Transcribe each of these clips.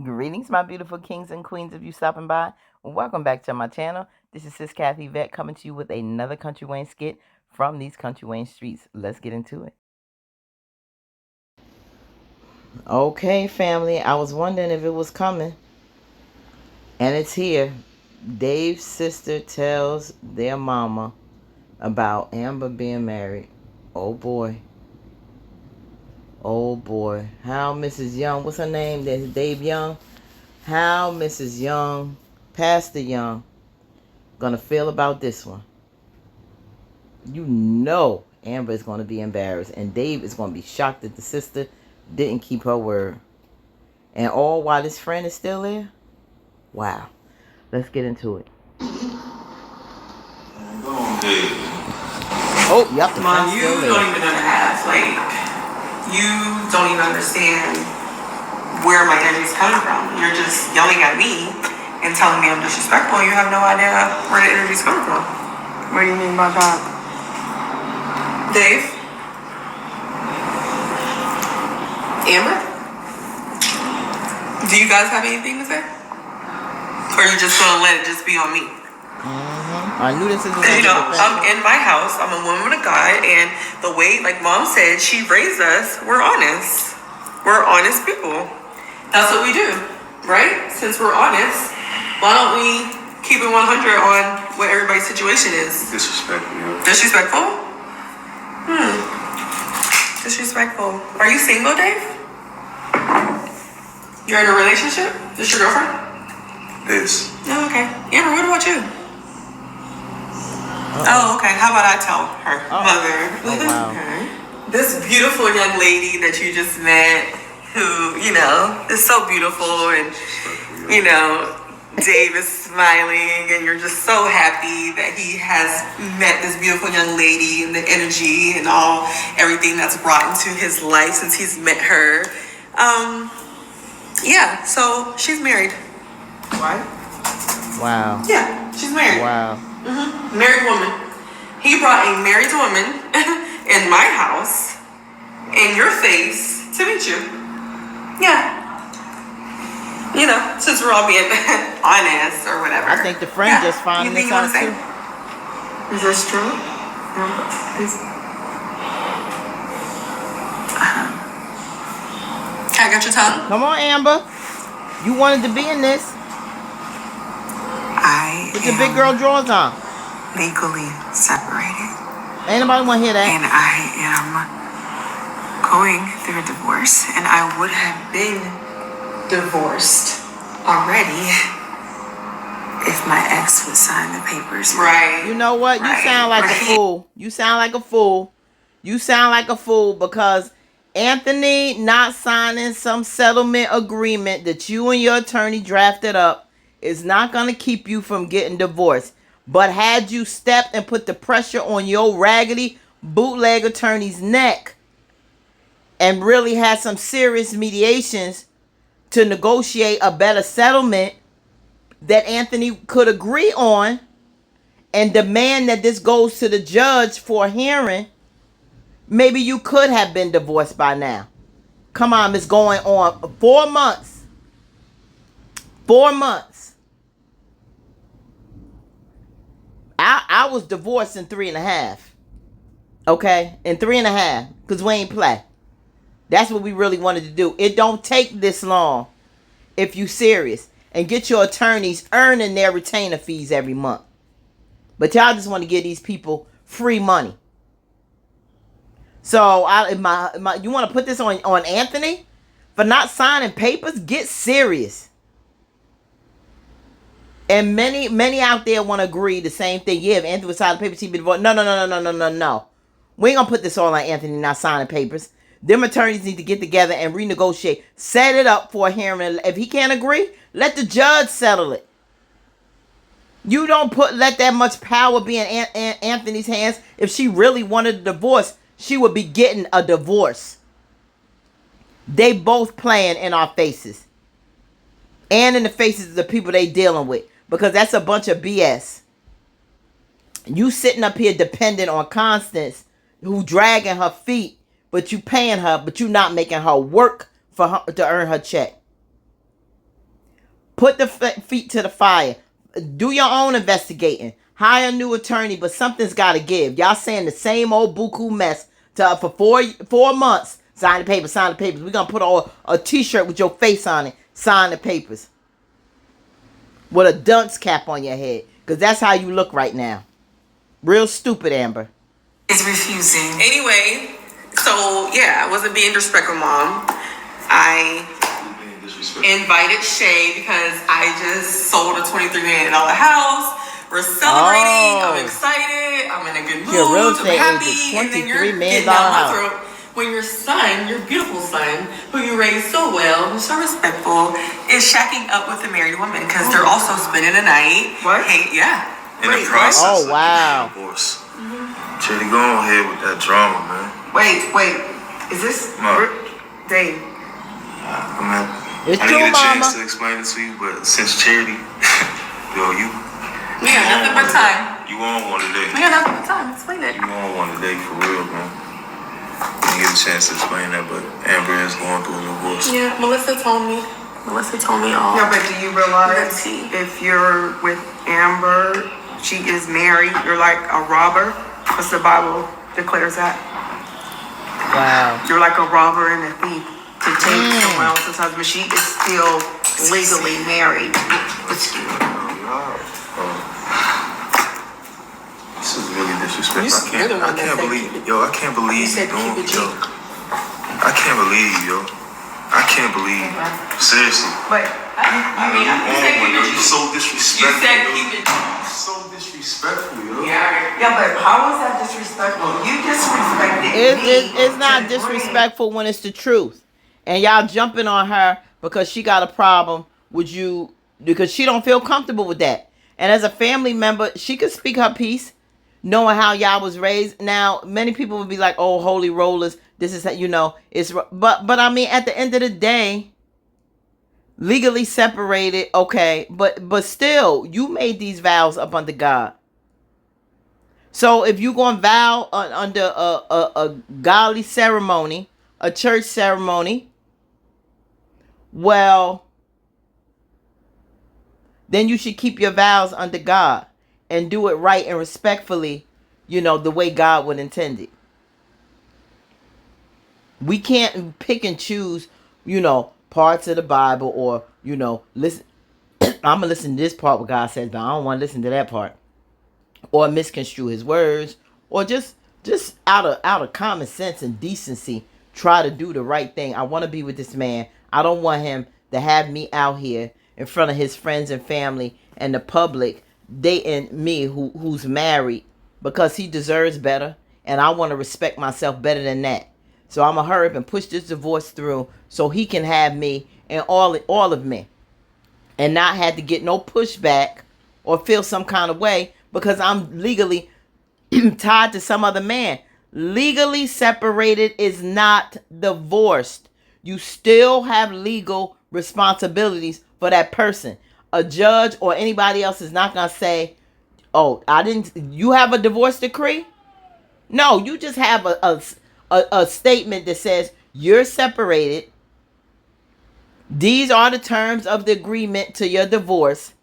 Greetings, my beautiful kings and queens, of you stopping by. Welcome back to my channel. This is Sis Kathy Vet coming to you with another Country Wayne skit from these Country Wayne streets. Let's get into it. Okay, family, I was wondering if it was coming, and it's here. Dave's sister tells their mama about Amber being married. Oh boy. Oh boy. How Mrs. Young, what's her name? There's Dave Young. How Mrs. Young, Pastor Young, gonna feel about this one? You know Amber is going to be embarrassed, and Dave is going to be shocked that the sister didn't keep her word. And all while his friend is still there? Wow. Let's get into it. Oh, yep. Mom, you don't even have, you don't even understand where my energy is coming from. You're just yelling at me and telling me I'm disrespectful. You have no idea where the energy is coming from. What do you mean by that? Dave? Amber? Do you guys have anything to say? Or are you just gonna let it just be on me? I knew this is I'm in my house. I'm a woman of God, and the way, like Mom said, she raised us. We're honest. We're honest people. That's what we do, right? Since we're honest, why don't we keep it 100 on what everybody's situation is? Disrespectful, yeah. Disrespectful? Disrespectful. Are you single, Dave? You're in a relationship? This your girlfriend? This. Oh, okay. Amber, what about you? Oh, okay. How about I tell her mother? Oh, wow. Okay. This beautiful young lady that you just met, who, is so beautiful, and, Dave is smiling, and you're just so happy that he has met this beautiful young lady, and the energy and everything that's brought into his life since he's met her. Yeah, so she's married. Right? Wow. Yeah, she's married. Wow. Married woman. He brought a married woman in my house, in your face, to meet you. Yeah. Since we're all being honest or whatever. I think the friend just found this out too. Is this true? I got your tongue? Come on, Amber. You wanted to be in this. Put your big girl drawers on. Legally separated. Ain't nobody want to hear that. And I am going through a divorce, and I would have been divorced already if my ex would sign the papers. Right. You know what? You sound like a fool. You sound like a fool. You sound like a fool because Anthony not signing some settlement agreement that you and your attorney drafted up is not going to keep you from getting divorced. But had you stepped and put the pressure on your raggedy bootleg attorney's neck and really had some serious mediations to negotiate a better settlement that Anthony could agree on and demand that this goes to the judge for a hearing, maybe you could have been divorced by now. Come on, it's going on 4 months. 4 months. I was divorced in 3.5. Okay? In 3.5. Because we ain't play. That's what we really wanted to do. It don't take this long if you serious. And get your attorneys earning their retainer fees every month. But y'all just want to give these people free money. So you want to put this on Anthony for not signing papers? Get serious. And many out there want to agree the same thing. Yeah, if Anthony would sign the papers, he'd be divorced. No. We ain't going to put this all on Anthony not signing papers. Them attorneys need to get together and renegotiate. Set it up for a hearing. If he can't agree, let the judge settle it. You don't let that much power be in Anthony's hands. If she really wanted a divorce, she would be getting a divorce. They both playing in our faces. And in the faces of the people they dealing with. Because that's a bunch of BS. You sitting up here dependent on Constance, who dragging her feet, but you paying her, but you not making her work for her to earn her check. Put the feet to the fire. Do your own investigating. Hire a new attorney, but something's got to give. Y'all saying the same old buku mess for 4 months. Sign the papers, sign the papers. We're going to put a t-shirt with your face on it. Sign the papers. With a dunce cap on your head. Because that's how you look right now. Real stupid, Amber. Is refusing. Anyway, so yeah, I wasn't being disrespectful, Mom. I invited Shay because I just sold a $23 million house. We're celebrating. I'm excited. I'm in a good mood. You're a real estate I'm happy. agent. And then you're $23 million getting down my house. throat when your son, your beautiful son, who you raised so well, who's so respectful, is shacking up with a married woman because they're also spending the night. What? Hey, yeah. In the process Oh, of wow. getting divorced. Charity, go on ahead with that drama, man. Wait. Is this Mom. Dave? I mean, It's I true, didn't get a chance Mama. to explain it to you, but since Charity, you We got nothing but time. you on one today. We got nothing but time. Explain it. You on one today for real, man. Didn't get a chance to explain that, but Amber is going through a divorce. Yeah, Melissa told me. Melissa told me all. No, but do you realize Let's see. if you're with Amber, she is married, you're like a robber? Because the Bible declares that. Wow. You're like a robber and a thief to take someone else's husband. She is still legally married. This is really disrespectful. You're the one that said believe, keep it- yo. I can't believe You you said doing, keep it yo. G. I can't believe, yo. I can't believe. Seriously. But I mean, you said keep it. You so disrespectful. You said yo. keep it. You so disrespectful, yo. yeah, but how is that disrespectful? You disrespected me. It's not disrespectful when it's the truth. And y'all jumping on her because she got a problem with you because she don't feel comfortable with that. And as a family member, she could speak her piece, knowing how y'all was raised. Now, many people would be like, "Oh, holy rollers, this is it's." But I mean, at the end of the day, legally separated, okay. But still, you made these vows up under God. So if you gonna vow under a godly ceremony, a church ceremony, well, then you should keep your vows under God and do it right and respectfully, the way God would intend it. We can't pick and choose, parts of the Bible or, listen. I'm going to listen to this part what God says, but I don't want to listen to that part. Or misconstrue his words. Or just out of common sense and decency, try to do the right thing. I want to be with this man. I don't want him to have me out here in front of his friends and family and the public dating me who's married because he deserves better. And I want to respect myself better than that. So I'm going to hurry up and push this divorce through so he can have me and all of me. And not have to get no pushback or feel some kind of way because I'm legally tied to some other man. Legally separated is not divorced. You still have legal responsibilities for that person. A judge or anybody else is not going to say, "Oh, you have a divorce decree?" No, you just have a statement that says you're separated. These are the terms of the agreement to your divorce.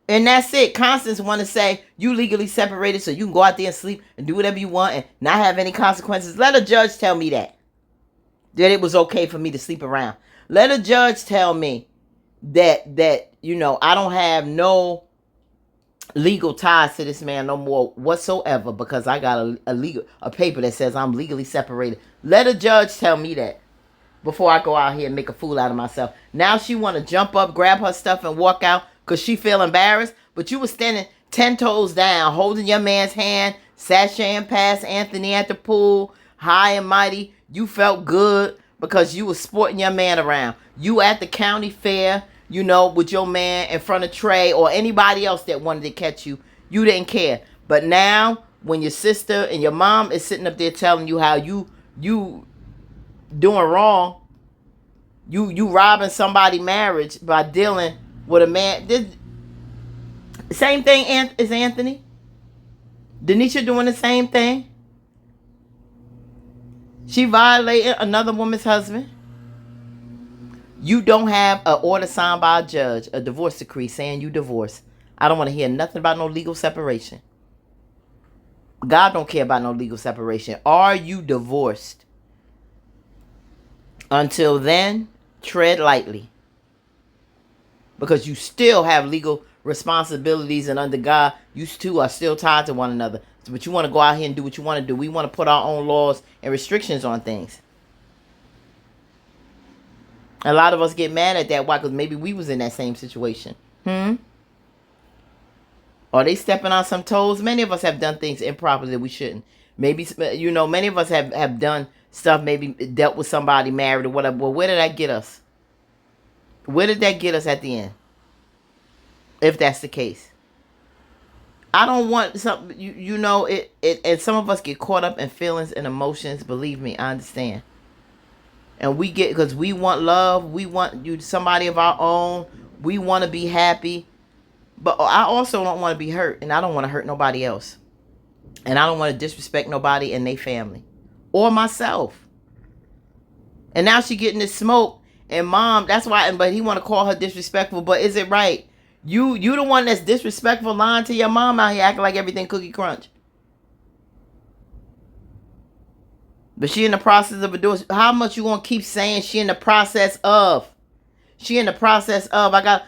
And that's it. Constance want to say you legally separated so you can go out there and sleep and do whatever you want and not have any consequences. Let a judge tell me that it was okay for me to sleep around. Let a judge tell me that I don't have no legal ties to this man no more whatsoever because I got a paper that says I'm legally separated. Let a judge tell me that before I go out here and make a fool out of myself. Now she want to jump up, grab her stuff and walk out because she feel embarrassed. But you was standing 10 toes down, holding your man's hand, sashaying past Anthony at the pool, high and mighty. You felt good because you was sporting your man around. You at the county fair, with your man in front of Trey or anybody else that wanted to catch you. You didn't care. But now when your sister and your mom is sitting up there telling you how you doing wrong, you robbing somebody's marriage by dealing with a man. Same thing as Anthony. Denisha doing the same thing. She violated another woman's husband. You don't have an order signed by a judge, a divorce decree saying you divorced. I don't want to hear nothing about no legal separation. God don't care about no legal separation. Are you divorced? Until then, tread lightly. Because you still have legal responsibilities, and under God, you two are still tied to one another. But you want to go out here and do what you want to do. We want to put our own laws and restrictions on things. A lot of us get mad at that. Why? Because maybe we was in that same situation. Are they stepping on some toes? Many of us have done things improperly that we shouldn't. Maybe, many of us have done stuff, maybe dealt with somebody married or whatever. Well, where did that get us? Where did that get us at the end? If that's the case. I don't want something, and some of us get caught up in feelings and emotions. Believe me, I understand. And we get, because we want love. We want somebody of our own. We want to be happy. But I also don't want to be hurt. And I don't want to hurt nobody else. And I don't want to disrespect nobody and their family. Or myself. And now she getting this smoke. And mom, that's why, but he want to call her disrespectful. But is it right? You the one that's disrespectful, lying to your mom out here, acting like everything cookie crunch. But she in the process of a divorce. How much you gonna keep saying she in the process of? She in the process of. I got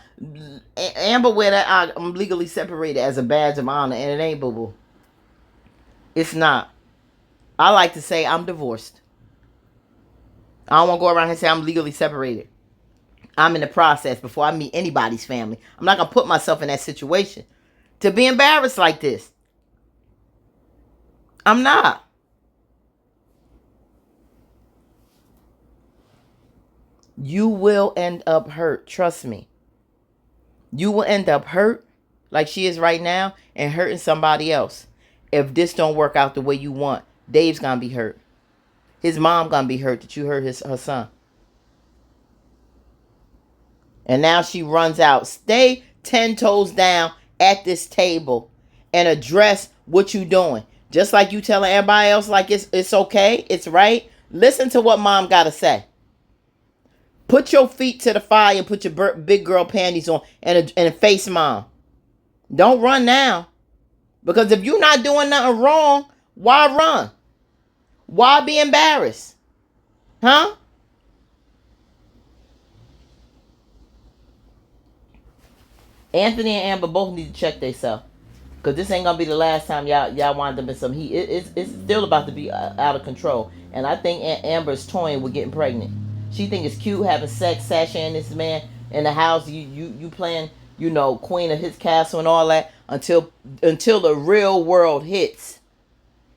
Amber wear that I'm legally separated as a badge of honor, and it ain't, boo-boo. It's not. I like to say I'm divorced. I don't want to go around here and say I'm legally separated. I'm in the process before I meet anybody's family. I'm not going to put myself in that situation to be embarrassed like this. I'm not. You will end up hurt. Trust me. You will end up hurt like she is right now and hurting somebody else. If this don't work out the way you want, Dave's going to be hurt. His mom going to be hurt that you hurt her son. And now she runs out. Stay 10 toes down at this table and address what you doing. Just like you telling everybody else like it's okay, it's right. Listen to what mom got to say. Put your feet to the fire and put your big girl panties on and face mom. Don't run now. Because if you're not doing nothing wrong, why run? Why be embarrassed? Huh? Anthony and Amber both need to check themselves. Because this ain't going to be the last time y'all wind up in some heat. It's still about to be out of control. And I think Amber's toying with getting pregnant. She think it's cute having sex, sashaying this man in the house. You playing, queen of his castle and all that until the real world hits.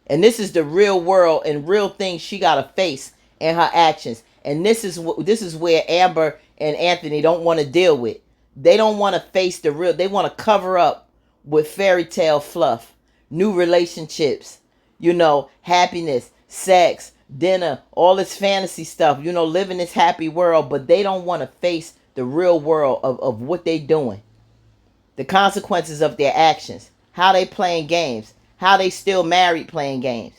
And this is the real world and real things she got to face in her actions. And this is where Amber and Anthony don't want to deal with. They don't want to face the real. They want to cover up with fairy tale fluff, new relationships, happiness, sex, dinner, all this fantasy stuff, living this happy world. But they don't want to face the real world of what they doing, the consequences of their actions, how they playing games, how they still married playing games,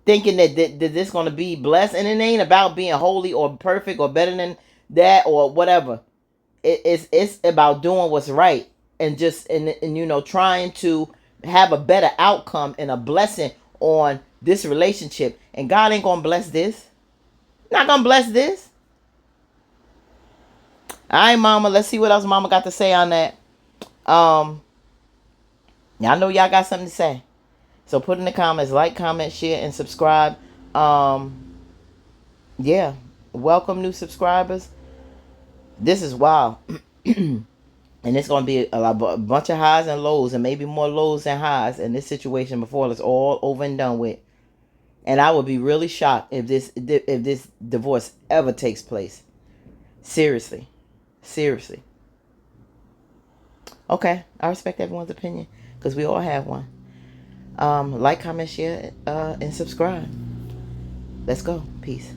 thinking that this going to be blessed. And it ain't about being holy or perfect or better than that or whatever. It's about doing what's right and just and trying to have a better outcome and a blessing on this relationship. And God ain't gonna bless this. Not gonna bless this. All right, mama. Let's see what else mama got to say on that. Y'all know y'all got something to say. So put in the comments, like, comment, share, and subscribe. Yeah. Welcome new subscribers. This is wild. And it's going to be a bunch of highs and lows, and maybe more lows than highs in this situation before it's all over and done with. And I would be really shocked if this divorce ever takes place. Seriously. Okay, I respect everyone's opinion because we all have one. Like, comment, share, and subscribe. Let's go. Peace.